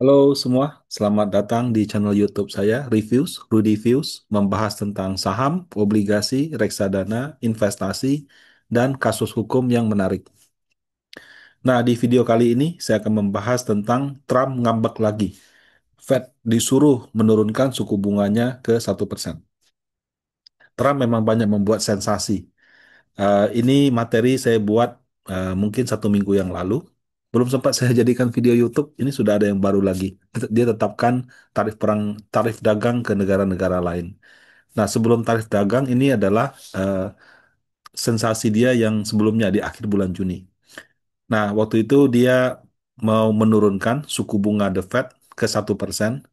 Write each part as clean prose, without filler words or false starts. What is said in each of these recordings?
Halo semua, selamat datang di channel YouTube saya, Reviews, Rudy Views, membahas tentang saham, obligasi, reksadana, investasi, dan kasus hukum yang menarik. Nah, di video kali ini saya akan membahas tentang Trump ngambek lagi. Fed disuruh menurunkan suku bunganya ke 1%. Trump memang banyak membuat sensasi. Ini materi saya buat mungkin 1 minggu yang lalu. Belum sempat saya jadikan video YouTube. Ini sudah ada yang baru lagi. Dia tetapkan tarif dagang ke negara-negara lain. Nah, sebelum tarif dagang ini adalah sensasi dia yang sebelumnya di akhir bulan Juni. Nah, waktu itu dia mau menurunkan suku bunga The Fed ke 1%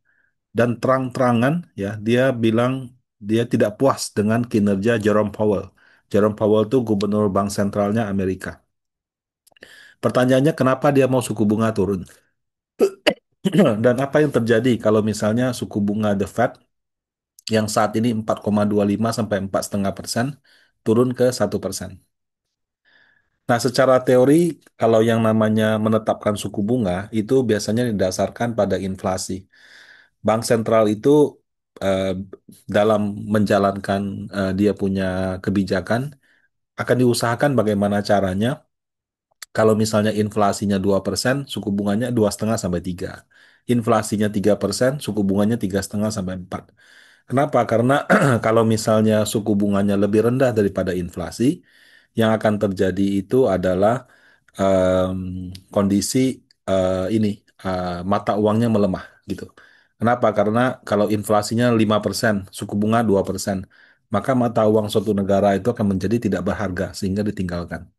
dan terang-terangan ya dia bilang dia tidak puas dengan kinerja Jerome Powell. Jerome Powell itu gubernur bank sentralnya Amerika. Pertanyaannya kenapa dia mau suku bunga turun? Dan apa yang terjadi kalau misalnya suku bunga The Fed yang saat ini 4,25 sampai 4,5% turun ke 1%. Nah, secara teori kalau yang namanya menetapkan suku bunga itu biasanya didasarkan pada inflasi. Bank sentral itu eh, dalam menjalankan dia punya kebijakan akan diusahakan bagaimana caranya. Kalau misalnya inflasinya 2%, suku bunganya 2,5 sampai 3. Inflasinya 3%, suku bunganya 3,5 sampai 4. Kenapa? Karena kalau misalnya suku bunganya lebih rendah daripada inflasi, yang akan terjadi itu adalah kondisi ini mata uangnya melemah gitu. Kenapa? Karena kalau inflasinya 5%, suku bunga 2%, maka mata uang suatu negara itu akan menjadi tidak berharga sehingga ditinggalkan.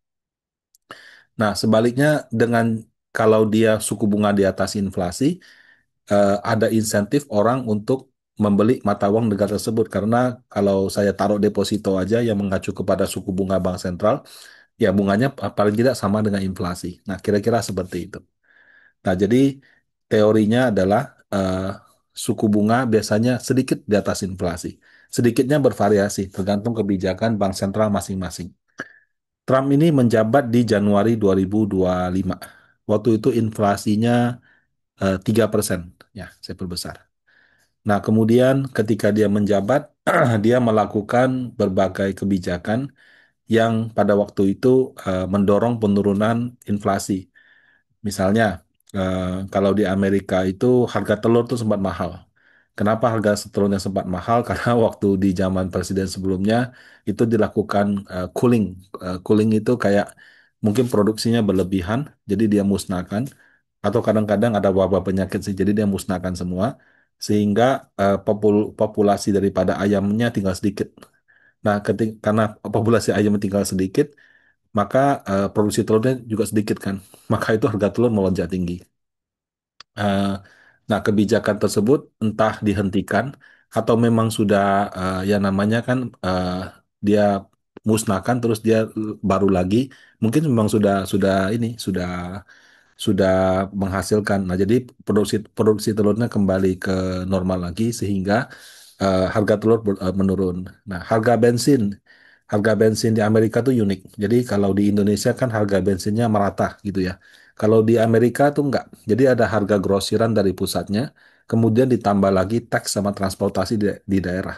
Nah, sebaliknya dengan kalau dia suku bunga di atas inflasi, ada insentif orang untuk membeli mata uang negara tersebut karena kalau saya taruh deposito aja yang mengacu kepada suku bunga bank sentral, ya bunganya paling tidak sama dengan inflasi. Nah, kira-kira seperti itu. Nah, jadi teorinya adalah suku bunga biasanya sedikit di atas inflasi. Sedikitnya bervariasi tergantung kebijakan bank sentral masing-masing. Trump ini menjabat di Januari 2025. Waktu itu inflasinya 3%, ya, saya perbesar. Nah, kemudian ketika dia menjabat, dia melakukan berbagai kebijakan yang pada waktu itu mendorong penurunan inflasi. Misalnya, kalau di Amerika itu harga telur tuh sempat mahal. Kenapa harga telurnya sempat mahal? Karena waktu di zaman presiden sebelumnya itu dilakukan cooling. Cooling itu kayak mungkin produksinya berlebihan, jadi dia musnahkan. Atau kadang-kadang ada wabah penyakit sih, jadi dia musnahkan semua. Sehingga populasi daripada ayamnya tinggal sedikit. Nah, karena populasi ayam tinggal sedikit, maka produksi telurnya juga sedikit kan. Maka itu harga telur melonjak tinggi. Eh, nah, kebijakan tersebut entah dihentikan atau memang sudah ya namanya kan dia musnahkan terus dia baru lagi mungkin memang sudah ini sudah menghasilkan. Nah, jadi produksi produksi telurnya kembali ke normal lagi sehingga harga telur menurun. Nah, harga bensin di Amerika tuh unik. Jadi kalau di Indonesia kan harga bensinnya merata gitu ya. Kalau di Amerika tuh enggak. Jadi ada harga grosiran dari pusatnya, kemudian ditambah lagi teks sama transportasi di daerah.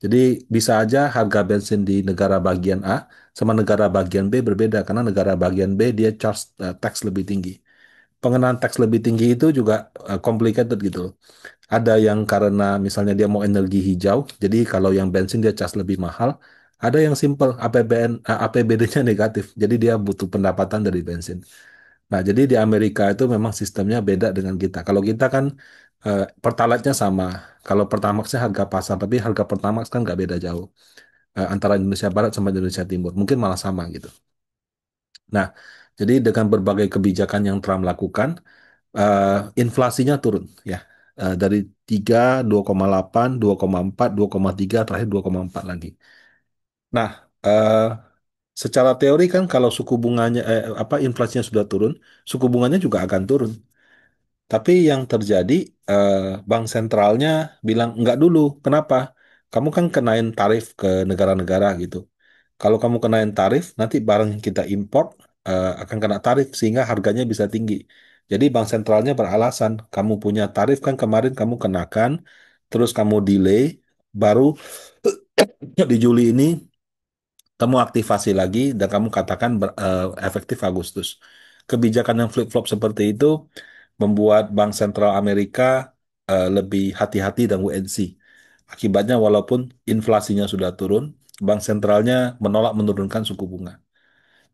Jadi bisa aja harga bensin di negara bagian A sama negara bagian B berbeda karena negara bagian B dia charge tax lebih tinggi. Pengenaan teks lebih tinggi itu juga complicated gitu. Ada yang karena misalnya dia mau energi hijau, jadi kalau yang bensin dia cas lebih mahal. Ada yang simple, APBD-nya negatif, jadi dia butuh pendapatan dari bensin. Nah, jadi di Amerika itu memang sistemnya beda dengan kita. Kalau kita kan Pertalite-nya sama. Kalau Pertamax-nya harga pasar, tapi harga Pertamax kan nggak beda jauh antara Indonesia Barat sama Indonesia Timur. Mungkin malah sama gitu. Nah, jadi dengan berbagai kebijakan yang Trump lakukan, eh, inflasinya turun ya. Dari 3, 2,8, 2,4, 2,3, terakhir 2,4 lagi. Nah, secara teori kan kalau suku bunganya apa inflasinya sudah turun, suku bunganya juga akan turun. Tapi yang terjadi eh, bank sentralnya bilang enggak dulu. Kenapa? Kamu kan kenain tarif ke negara-negara gitu. Kalau kamu kenain tarif, nanti barang yang kita import akan kena tarif sehingga harganya bisa tinggi. Jadi bank sentralnya beralasan, kamu punya tarif kan kemarin kamu kenakan, terus kamu delay, baru di Juli ini kamu aktifasi lagi dan kamu katakan efektif Agustus. Kebijakan yang flip-flop seperti itu membuat Bank Sentral Amerika lebih hati-hati dan wait and see. Akibatnya walaupun inflasinya sudah turun, bank sentralnya menolak menurunkan suku bunga.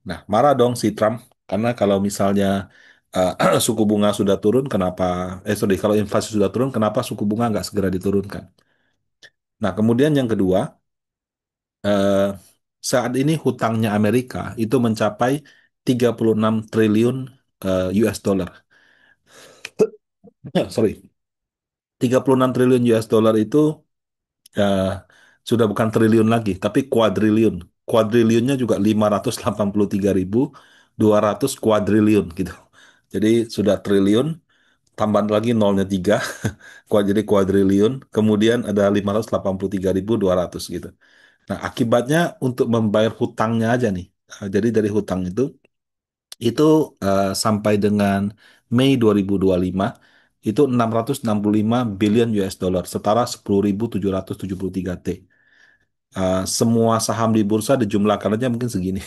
Nah, marah dong si Trump karena kalau misalnya suku bunga sudah turun, kenapa? Sorry, kalau inflasi sudah turun, kenapa suku bunga nggak segera diturunkan? Nah, kemudian yang kedua, eh, saat ini hutangnya Amerika itu mencapai 36 triliun US dollar. Sorry, 36 triliun US dollar itu eh, sudah bukan triliun lagi, tapi kuadriliun. Kuadriliunnya juga 583.200 kuadriliun gitu. Jadi sudah triliun, tambah lagi nolnya 3, jadi kuadriliun, kemudian ada 583.200 gitu. Nah, akibatnya untuk membayar hutangnya aja nih. Jadi dari hutang itu sampai dengan Mei 2025 itu 665 billion US dollar, setara 10.773 T. Semua saham di bursa dijumlahkan aja mungkin segini.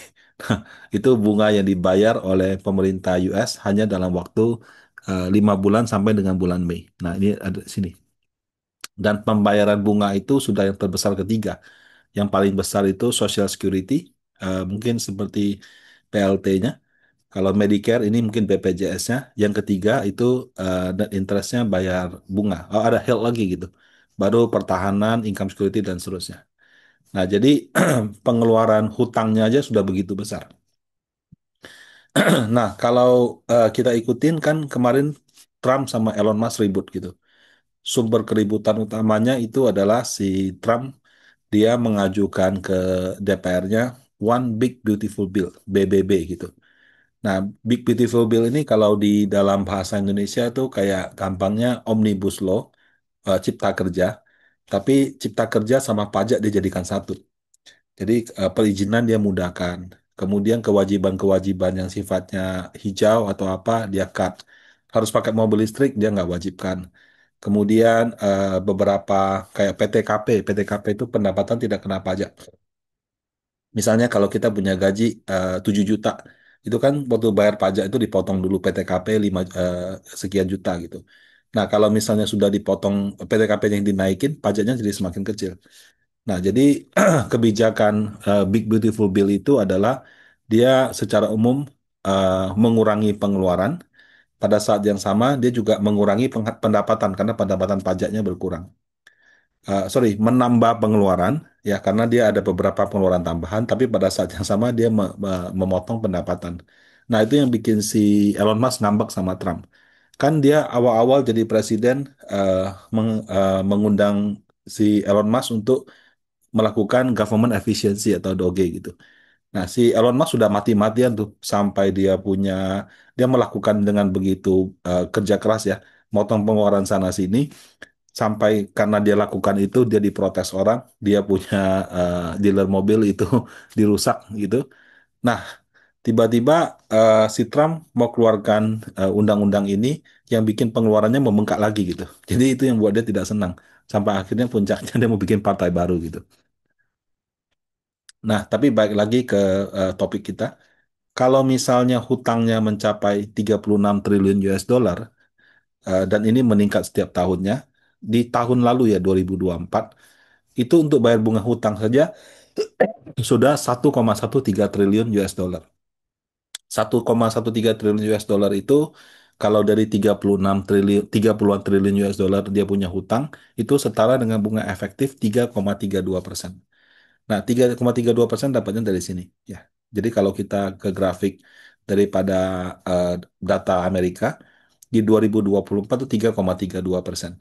Itu bunga yang dibayar oleh pemerintah US hanya dalam waktu 5 bulan sampai dengan bulan Mei. Nah, ini ada sini. Dan pembayaran bunga itu sudah yang terbesar ketiga. Yang paling besar itu Social Security, mungkin seperti PLT-nya. Kalau Medicare ini mungkin BPJS-nya. Yang ketiga itu net interest-nya bayar bunga. Oh, ada health lagi gitu. Baru pertahanan, income security, dan seterusnya. Nah, jadi pengeluaran hutangnya aja sudah begitu besar. Nah, kalau kita ikutin kan kemarin Trump sama Elon Musk ribut gitu. Sumber keributan utamanya itu adalah si Trump, dia mengajukan ke DPR-nya One Big Beautiful Bill, BBB gitu. Nah, Big Beautiful Bill ini kalau di dalam bahasa Indonesia tuh kayak gampangnya Omnibus Law, Cipta Kerja, tapi Cipta Kerja sama pajak dijadikan satu. Jadi perizinan dia mudahkan. Kemudian kewajiban-kewajiban yang sifatnya hijau atau apa dia cut. Harus pakai mobil listrik dia nggak wajibkan. Kemudian beberapa kayak PTKP, PTKP itu pendapatan tidak kena pajak. Misalnya kalau kita punya gaji 7 juta, itu kan waktu bayar pajak itu dipotong dulu PTKP 5 sekian juta gitu. Nah, kalau misalnya sudah dipotong PTKP yang dinaikin, pajaknya jadi semakin kecil. Nah, jadi kebijakan Big Beautiful Bill itu adalah dia secara umum mengurangi pengeluaran, pada saat yang sama dia juga mengurangi pendapatan karena pendapatan pajaknya berkurang. Sorry, menambah pengeluaran ya karena dia ada beberapa pengeluaran tambahan, tapi pada saat yang sama dia memotong pendapatan. Nah, itu yang bikin si Elon Musk ngambek sama Trump. Kan dia awal-awal jadi presiden eh, mengundang si Elon Musk untuk melakukan government efficiency atau DOGE gitu. Nah, si Elon Musk sudah mati-matian tuh sampai dia melakukan dengan begitu kerja keras ya, motong pengeluaran sana sini, sampai karena dia lakukan itu dia diprotes orang, dia punya dealer mobil itu dirusak gitu. Nah, tiba-tiba si Trump mau keluarkan undang-undang ini yang bikin pengeluarannya membengkak lagi gitu. Jadi itu yang buat dia tidak senang. Sampai akhirnya puncaknya dia mau bikin partai baru gitu. Nah, tapi balik lagi ke topik kita. Kalau misalnya hutangnya mencapai 36 triliun US dollar dan ini meningkat setiap tahunnya, di tahun lalu ya 2024 itu untuk bayar bunga hutang saja sudah 1,13 triliun US dollar. 1,13 triliun US dollar itu kalau dari 36 triliun 30-an triliun US dollar dia punya hutang itu setara dengan bunga efektif 3,32%. Nah, 3,32% dapatnya dari sini. Ya. Jadi kalau kita ke grafik daripada eh, data Amerika, di 2024 itu 3,32%.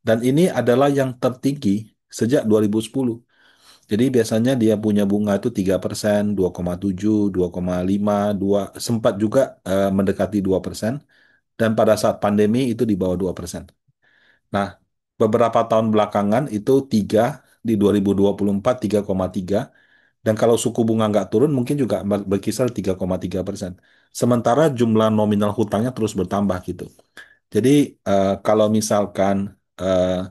Dan ini adalah yang tertinggi sejak 2010. Jadi biasanya dia punya bunga itu 3%, 2,7, 2,5, 2, sempat juga mendekati 2%. Dan pada saat pandemi itu di bawah 2%. Nah, beberapa tahun belakangan itu 3, di 2024 3,3, Dan kalau suku bunga nggak turun, mungkin juga berkisar 3,3%. Sementara jumlah nominal hutangnya terus bertambah gitu. Jadi kalau misalkan eh,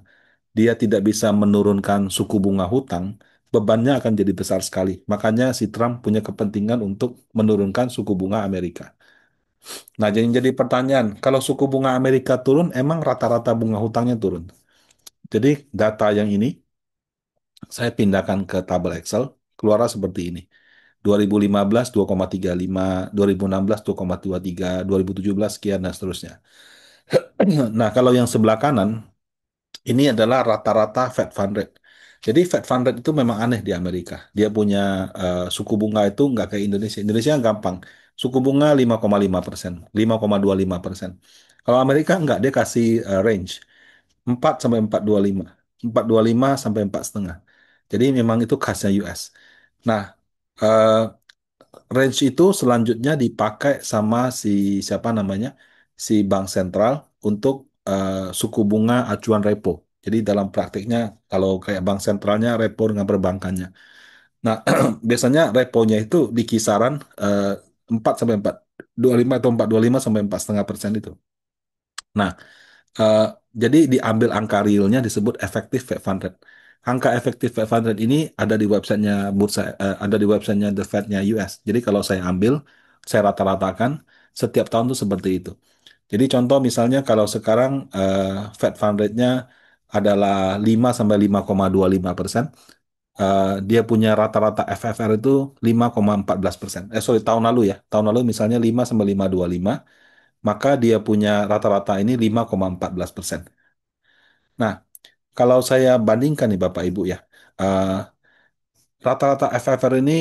dia tidak bisa menurunkan suku bunga hutang, bebannya akan jadi besar sekali. Makanya si Trump punya kepentingan untuk menurunkan suku bunga Amerika. Nah, jadi pertanyaan, kalau suku bunga Amerika turun, emang rata-rata bunga hutangnya turun? Jadi data yang ini saya pindahkan ke tabel Excel, keluar seperti ini. 2015 2,35, 2016 2,23, 2017 sekian dan seterusnya. Nah, kalau yang sebelah kanan ini adalah rata-rata Fed Fund Rate. Jadi Fed Fund Rate itu memang aneh di Amerika. Dia punya suku bunga itu nggak kayak Indonesia. Indonesia gampang. Suku bunga 5,5%, 5,25%. Kalau Amerika nggak, dia kasih range 4 sampai 4,25. 4,25 sampai 4,5. Jadi memang itu khasnya US. Nah, eh, range itu selanjutnya dipakai sama si siapa namanya, si bank sentral untuk suku bunga acuan repo. Jadi dalam praktiknya kalau kayak bank sentralnya repo dengan perbankannya. Nah, biasanya reponya itu di kisaran 4 sampai 4,25 atau 4,25 sampai 4,5% itu. Nah, eh, jadi diambil angka realnya disebut efektif Fed Fund Rate. Angka efektif Fed Fund Rate ini ada di websitenya bursa, ada di websitenya The Fed-nya US. Jadi kalau saya ambil, saya rata-ratakan setiap tahun tuh seperti itu. Jadi contoh misalnya kalau sekarang Fed Fund Rate-nya adalah 5 sampai 5,25%, dia punya rata-rata FFR itu 5,14%. Sorry, tahun lalu ya. Tahun lalu misalnya 5 sampai 5,25, maka dia punya rata-rata ini 5,14%. Nah, kalau saya bandingkan nih Bapak Ibu ya, eh, rata-rata FFR ini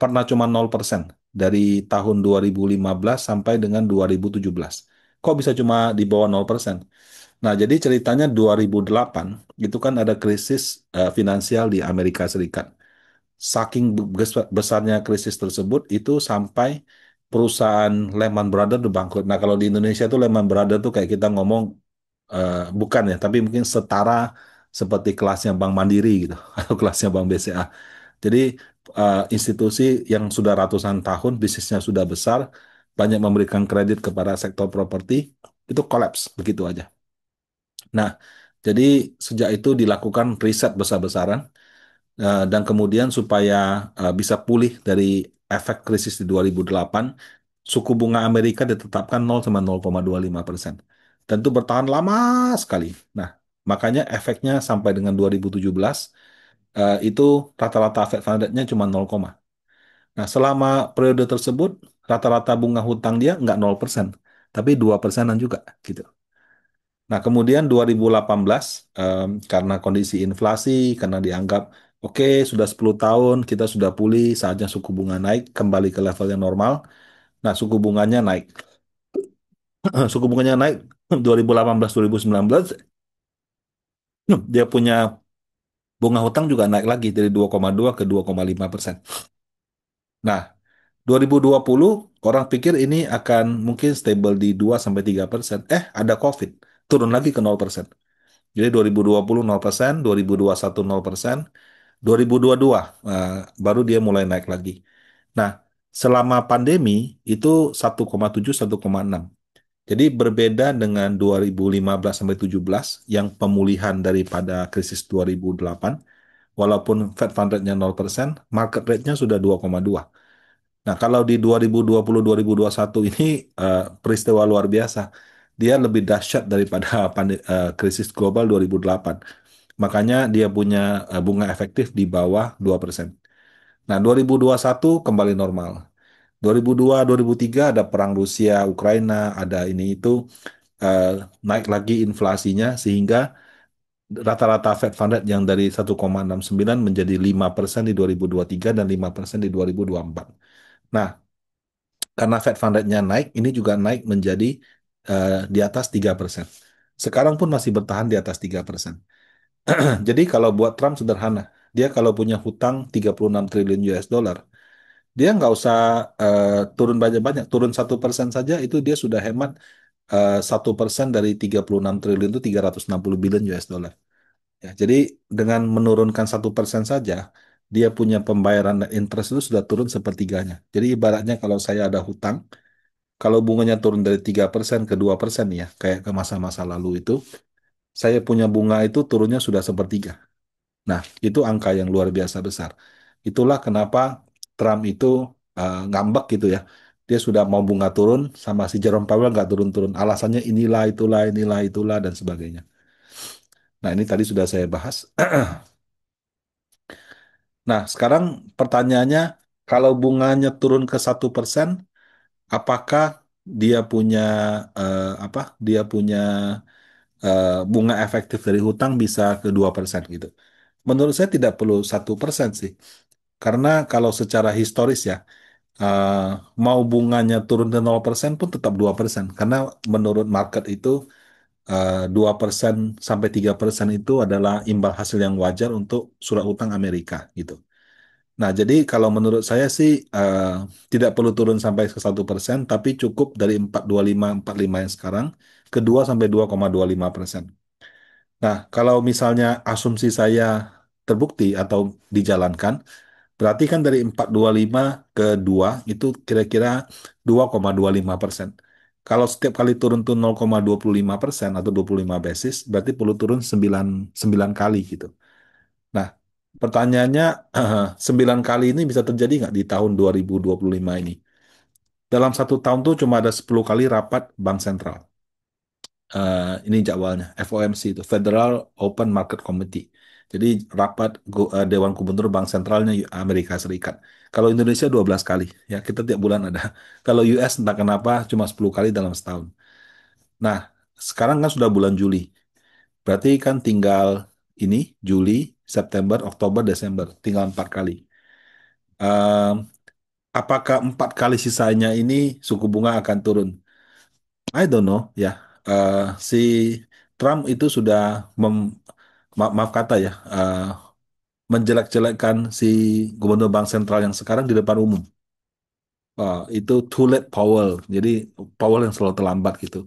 pernah cuma 0% dari tahun 2015 sampai dengan 2017. Kok bisa cuma di bawah 0%? Nah, jadi ceritanya 2008 itu kan ada krisis finansial di Amerika Serikat. Saking besarnya krisis tersebut itu sampai perusahaan Lehman Brothers itu bangkrut. Nah, kalau di Indonesia tuh Lehman Brothers tuh kayak kita ngomong bukan ya, tapi mungkin setara seperti kelasnya Bank Mandiri gitu atau kelasnya Bank BCA. Jadi institusi yang sudah ratusan tahun bisnisnya sudah besar, banyak memberikan kredit kepada sektor properti, itu kolaps begitu aja. Nah, jadi sejak itu dilakukan riset besar-besaran dan kemudian supaya bisa pulih dari efek krisis di 2008, suku bunga Amerika ditetapkan 0 sama 0,25%. Dan itu bertahan lama sekali. Nah, makanya efeknya sampai dengan 2017 itu rata-rata Fed Fund Rate-nya cuma 0, nah, selama periode tersebut rata-rata bunga hutang dia nggak 0%, tapi 2%-an juga gitu. Nah, kemudian 2018 karena kondisi inflasi, karena dianggap oke sudah 10 tahun kita sudah pulih, saatnya suku bunga naik kembali ke level yang normal. Nah, suku bunganya naik. Suku bunganya naik 2018 2019 dia punya bunga hutang juga naik lagi dari 2,2 ke 2,5%. Nah, 2020 orang pikir ini akan mungkin stable di 2 sampai 3%. Ada COVID, turun lagi ke 0%. Jadi 2020 0%, 2021 0%, 2022 baru dia mulai naik lagi. Nah, selama pandemi itu 1,7 1,6. Jadi berbeda dengan 2015 sampai 17 yang pemulihan daripada krisis 2008, walaupun Fed Fund Rate-nya 0%, market rate-nya sudah 2,2. Nah, kalau di 2020-2021 ini peristiwa luar biasa. Dia lebih dahsyat daripada krisis global 2008. Makanya dia punya bunga efektif di bawah 2%. Nah, 2021 kembali normal. 2002, 2003 ada perang Rusia, Ukraina, ada ini itu eh, naik lagi inflasinya sehingga rata-rata Fed Fund Rate yang dari 1,69 menjadi 5% di 2023 dan 5% di 2024. Nah, karena Fed Fund Rate-nya naik, ini juga naik menjadi di atas 3%. Sekarang pun masih bertahan di atas 3%. Jadi kalau buat Trump sederhana, dia kalau punya hutang 36 triliun US dollar, dia nggak usah turun banyak-banyak, turun 1% saja itu dia sudah hemat 1% dari 36 triliun itu 360 billion US dollar. Ya, jadi dengan menurunkan 1% saja, dia punya pembayaran net interest itu sudah turun sepertiganya. Jadi ibaratnya kalau saya ada hutang, kalau bunganya turun dari 3% ke 2% ya, kayak ke masa-masa lalu itu, saya punya bunga itu turunnya sudah sepertiga. Nah, itu angka yang luar biasa besar. Itulah kenapa Trump itu ngambek gitu ya. Dia sudah mau bunga turun, sama si Jerome Powell nggak turun-turun. Alasannya inilah, itulah, dan sebagainya. Nah, ini tadi sudah saya bahas. Nah, sekarang pertanyaannya, kalau bunganya turun ke 1%, apakah dia punya apa? Dia punya bunga efektif dari hutang bisa ke 2% gitu. Menurut saya tidak perlu 1% sih. Karena kalau secara historis ya, eh, mau bunganya turun ke 0% pun tetap 2%. Karena menurut market itu 2% sampai 3% itu adalah imbal hasil yang wajar untuk surat utang Amerika gitu. Nah, jadi kalau menurut saya sih tidak perlu turun sampai ke 1%, tapi cukup dari 4,25 yang sekarang ke 2 sampai 2,25%. Nah, kalau misalnya asumsi saya terbukti atau dijalankan, berarti kan dari 4,25 ke 2 itu kira-kira 2,25%. Kalau setiap kali turun tuh 0,25% atau 25 basis, berarti perlu turun 9 kali gitu. Nah, pertanyaannya, 9 kali ini bisa terjadi nggak di tahun 2025 ini? Dalam satu tahun tuh cuma ada 10 kali rapat Bank Sentral. Ini jadwalnya, FOMC itu, Federal Open Market Committee. Jadi rapat Dewan Gubernur Bank Sentralnya Amerika Serikat. Kalau Indonesia 12 kali, ya kita tiap bulan ada. Kalau US entah kenapa cuma 10 kali dalam setahun. Nah, sekarang kan sudah bulan Juli. Berarti kan tinggal ini, Juli, September, Oktober, Desember. Tinggal 4 kali. Ehm, apakah 4 kali sisanya ini suku bunga akan turun? I don't know, ya. Si Trump itu sudah maaf kata ya, menjelek-jelekkan si gubernur bank sentral yang sekarang di depan umum. Itu too late Powell. Jadi Powell yang selalu terlambat gitu.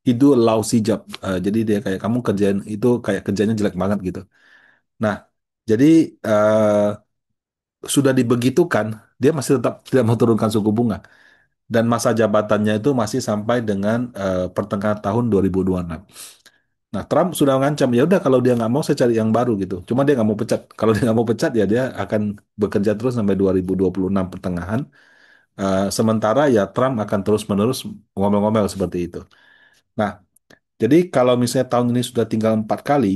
He do a lousy job. Jadi dia kayak kamu kerjain itu kayak kerjanya jelek banget gitu. Nah, jadi sudah dibegitukan, dia masih tetap tidak mau turunkan suku bunga. Dan masa jabatannya itu masih sampai dengan pertengahan tahun 2026. Nah, Trump sudah mengancam, ya udah kalau dia nggak mau saya cari yang baru gitu. Cuma dia nggak mau pecat. Kalau dia nggak mau pecat ya dia akan bekerja terus sampai 2026 pertengahan. Sementara ya Trump akan terus-menerus ngomel-ngomel seperti itu. Nah, jadi kalau misalnya tahun ini sudah tinggal 4 kali,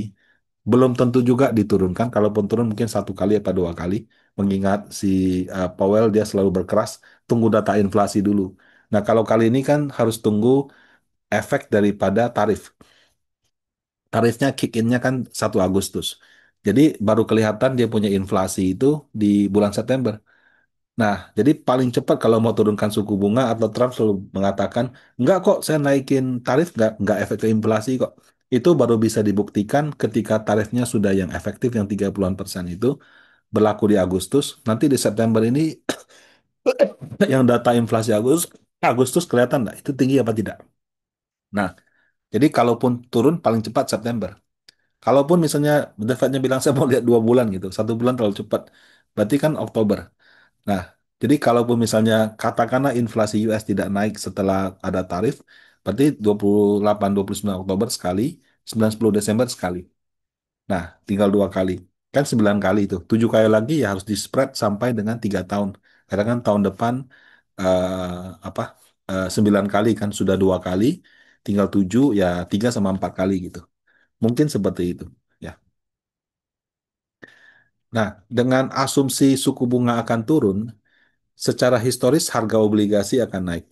belum tentu juga diturunkan. Kalaupun turun mungkin 1 kali atau 2 kali. Mengingat si Powell dia selalu berkeras, tunggu data inflasi dulu. Nah, kalau kali ini kan harus tunggu efek daripada tarif. Tarifnya kick in-nya kan 1 Agustus. Jadi baru kelihatan dia punya inflasi itu di bulan September. Nah, jadi paling cepat kalau mau turunkan suku bunga atau Trump selalu mengatakan, enggak kok saya naikin tarif, enggak efek ke inflasi kok. Itu baru bisa dibuktikan ketika tarifnya sudah yang efektif yang 30-an% itu berlaku di Agustus. Nanti di September ini yang data inflasi Agustus kelihatan enggak itu tinggi apa tidak. Nah, jadi kalaupun turun paling cepat September. Kalaupun misalnya The Fed-nya bilang saya mau lihat 2 bulan gitu, 1 bulan terlalu cepat. Berarti kan Oktober. Nah, jadi kalaupun misalnya katakanlah inflasi US tidak naik setelah ada tarif, berarti 28, 29 Oktober sekali, 9, 10 Desember sekali. Nah, tinggal 2 kali. Kan 9 kali itu. 7 kali lagi ya harus di-spread sampai dengan 3 tahun. Karena kan tahun depan apa 9 kali kan sudah 2 kali, tinggal 7 ya 3 sama 4 kali gitu. Mungkin seperti itu. Ya. Nah, dengan asumsi suku bunga akan turun, secara historis harga obligasi akan naik.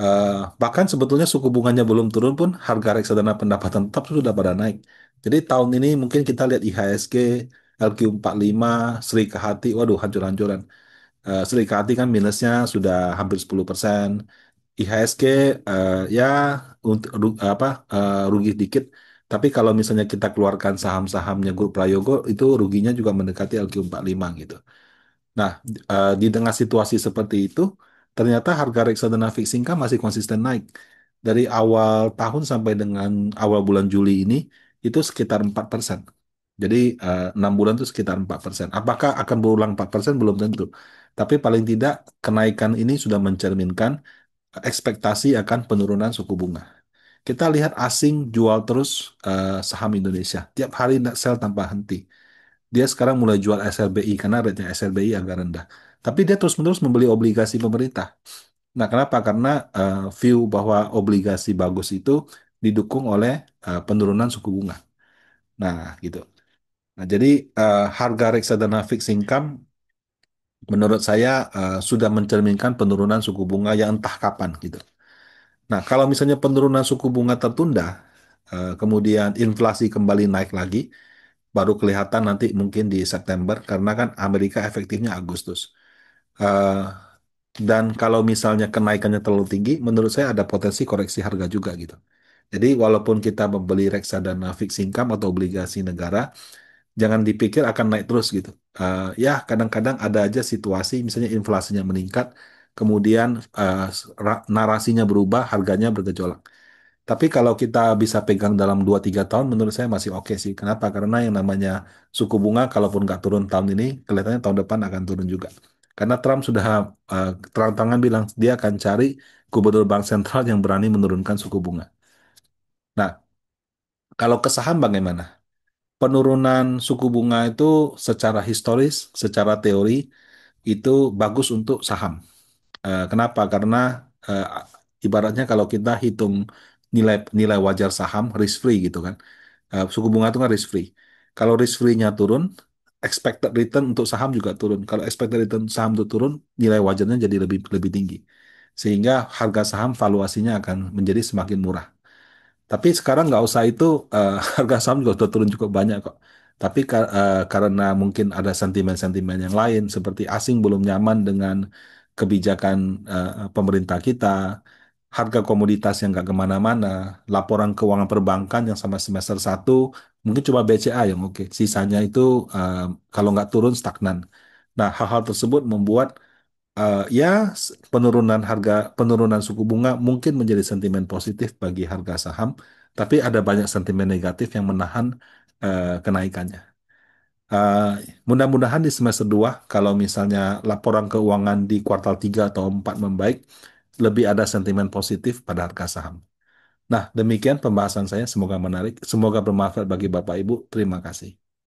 Eh, bahkan sebetulnya suku bunganya belum turun pun harga reksadana pendapatan tetap sudah pada naik. Jadi tahun ini mungkin kita lihat IHSG, LQ45, Sri Kahati, waduh hancur-hancuran. Sri Kahati kan minusnya sudah hampir 10%. IHSG ya untuk rugi dikit. Tapi kalau misalnya kita keluarkan saham-sahamnya Grup Prayogo itu ruginya juga mendekati LQ45 gitu. Nah, di tengah situasi seperti itu, ternyata harga reksadana fixed income masih konsisten naik. Dari awal tahun sampai dengan awal bulan Juli ini, itu sekitar 4%. Jadi 6 bulan itu sekitar 4%. Apakah akan berulang 4%? Belum tentu. Tapi paling tidak kenaikan ini sudah mencerminkan ekspektasi akan penurunan suku bunga. Kita lihat asing jual terus saham Indonesia. Tiap hari nak sell tanpa henti. Dia sekarang mulai jual SLBI karena rate-nya SLBI agak rendah. Tapi dia terus-menerus membeli obligasi pemerintah. Nah, kenapa? Karena view bahwa obligasi bagus itu didukung oleh penurunan suku bunga. Nah, gitu. Nah, jadi harga reksadana fixed income menurut saya sudah mencerminkan penurunan suku bunga yang entah kapan gitu. Nah, kalau misalnya penurunan suku bunga tertunda, kemudian inflasi kembali naik lagi, baru kelihatan nanti mungkin di September karena kan Amerika efektifnya Agustus. Eh, dan kalau misalnya kenaikannya terlalu tinggi, menurut saya ada potensi koreksi harga juga gitu. Jadi walaupun kita membeli reksadana fixed income atau obligasi negara, jangan dipikir akan naik terus gitu. Ya, kadang-kadang ada aja situasi, misalnya inflasinya meningkat, kemudian narasinya berubah, harganya bergejolak. Tapi kalau kita bisa pegang dalam 2-3 tahun, menurut saya masih oke sih. Kenapa? Karena yang namanya suku bunga, kalaupun nggak turun tahun ini, kelihatannya tahun depan akan turun juga. Karena Trump sudah terang-terangan bilang dia akan cari gubernur bank sentral yang berani menurunkan suku bunga. Nah, kalau ke saham bagaimana? Penurunan suku bunga itu secara historis, secara teori, itu bagus untuk saham. Kenapa? Karena eh, ibaratnya kalau kita hitung nilai nilai wajar saham risk free gitu kan. Suku bunga itu kan risk free. Kalau risk free-nya turun, expected return untuk saham juga turun. Kalau expected return saham itu turun, nilai wajarnya jadi lebih lebih tinggi. Sehingga harga saham valuasinya akan menjadi semakin murah. Tapi sekarang nggak usah itu, harga saham juga sudah turun cukup banyak kok. Tapi karena mungkin ada sentimen-sentimen yang lain, seperti asing belum nyaman dengan kebijakan pemerintah kita, harga komoditas yang nggak kemana-mana, laporan keuangan perbankan yang sama semester satu, mungkin cuma BCA yang oke. Sisanya itu kalau nggak turun stagnan. Nah, hal-hal tersebut membuat ya, penurunan suku bunga mungkin menjadi sentimen positif bagi harga saham, tapi ada banyak sentimen negatif yang menahan kenaikannya. Eh, Mudah-mudahan di semester 2, kalau misalnya laporan keuangan di kuartal 3 atau 4 membaik, lebih ada sentimen positif pada harga saham. Nah, demikian pembahasan saya. Semoga menarik, semoga bermanfaat bagi Bapak Ibu. Terima kasih.